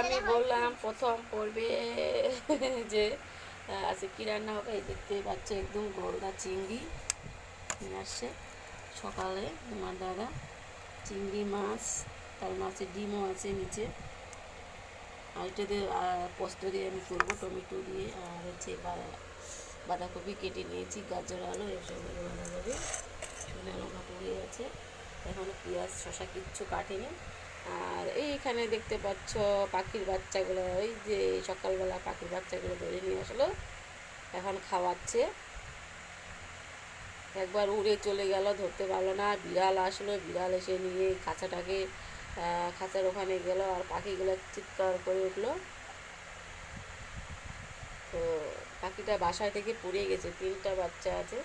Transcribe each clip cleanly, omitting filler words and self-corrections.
আমি বললাম প্রথম পর্বে যে আজকে কী রান্না হবে, এই দেখতে পাচ্ছে একদম গলদা চিংড়ি নিয়ে আসছে সকালে আমার দাদা। চিংড়ি মাছ, তার মাছের ডিমও আছে নিচে। আর এটা দিয়ে পোস্ত দিয়ে আমি করবো, টমেটো দিয়ে। আর হচ্ছে বাঁধাকপি কেটে নিয়েছি, গাজর আলু এসব বাঁধা যাবে। শুকনো লঙ্কা পড়ে আছে, এখনও পেঁয়াজ শশা কিচ্ছু কাটেনি। আর এইখানে দেখতে পাচ্ছ পাখির বাচ্চাগুলো, ওই যে সকালবেলা পাখির বাচ্চাগুলো ধরে নিয়ে আসলো, এখন খাওয়াচ্ছে। একবার উড়ে চলে গেল, ধরতে পারলো না। বিড়াল আসলো, বিড়াল এসে নিয়ে খাঁচাটাকে খাঁচার ওখানে গেল, আর পাখিগুলো চিৎকার করে উঠলো। তো পাখিটা বাসায় থেকে পড়ে গেছে, 3টা বাচ্চা আছে।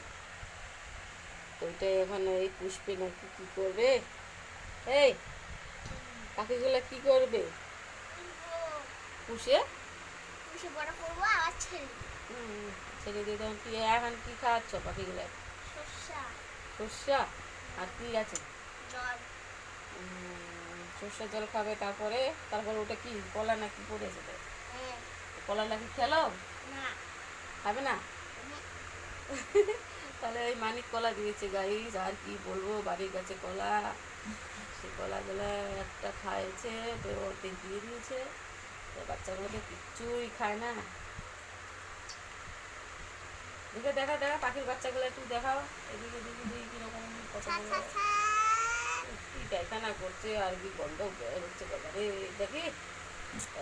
ওইটাই এখন এই পুষবে নাকি কী করবে। এই পাখিগুলো কি করবে? পুষে পুষে বড় করবো, আবার ছেড়ে দিয়ে তখন কি এখন কি খাওয়াচ্ছ পাখিগুলো? সর্ষা আর কি আছে? জল। সর্ষার জল খাবে, তারপরে তারপরে ওটা কি কলা নাকি পড়েছে? কলা নাকি খেলো না? খাবে না? তাহলে ওই মানিক কলা দিয়েছে গাইস, আর কি বলবো, বাড়ির কাছে কলা। সে কলাগুলো একটা খাইছে, তো অর্ধেক দিয়ে দিয়েছে। বাচ্চাগুলো তো কিচ্ছুই খায় না। দেখে দেখা দেখা পাখির বাচ্চাগুলো একটু দেখাও, এদিকে দিকে দিকে কিরকম কতগুলো কি দেখানা করছে, আর কি গন্ধ বের হচ্ছে বাবারে। দেখি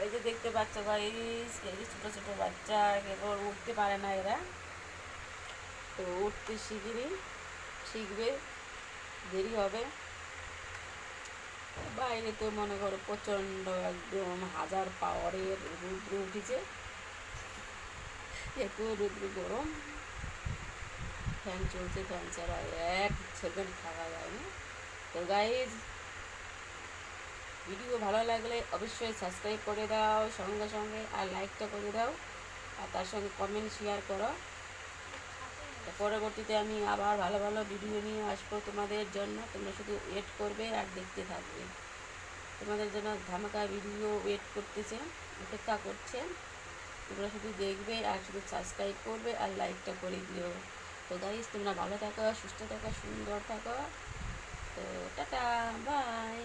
এই যে দেখতে পাচ্ছ গাইস, এই যে ছোটো ছোটো বাচ্চা, কেবল উঠতে পারে না এরা, তো উঠতে শিখবে, দেরি হবে। বাইরে তো মনে করো প্রচণ্ড একদম 1000 পাওয়ারের রৌদ্র উঠেছে, এত রৌদ্র গরম। ফ্যান চলছে, ফ্যান ছাড়া 1 সেকেন্ড থাকা যায় না। তো গাইজ, ভিডিও ভালো লাগলে অবশ্যই সাবস্ক্রাইব করে দাও সঙ্গে সঙ্গে, আর লাইকটা করে দাও, আর তার সঙ্গে কমেন্ট শেয়ার করো। পরবর্তীতে আমি আবার ভালো ভালো ভিডিও নিয়ে আসবো তোমাদের জন্য, তোমরা শুধু ওয়েট করবে আর দেখতে থাকবে। তোমাদের জন্য ধামাকা ভিডিও ওয়েট করতেছে, অপেক্ষা করছে। তোমরা শুধু দেখবে আর শুধু সাবস্ক্রাইব করবে আর লাইকটা করে দিও। তো গাইস, তোমরা ভালো থাকো, সুস্থ থাকো, সুন্দর থাকো। তো টাটা, বাই।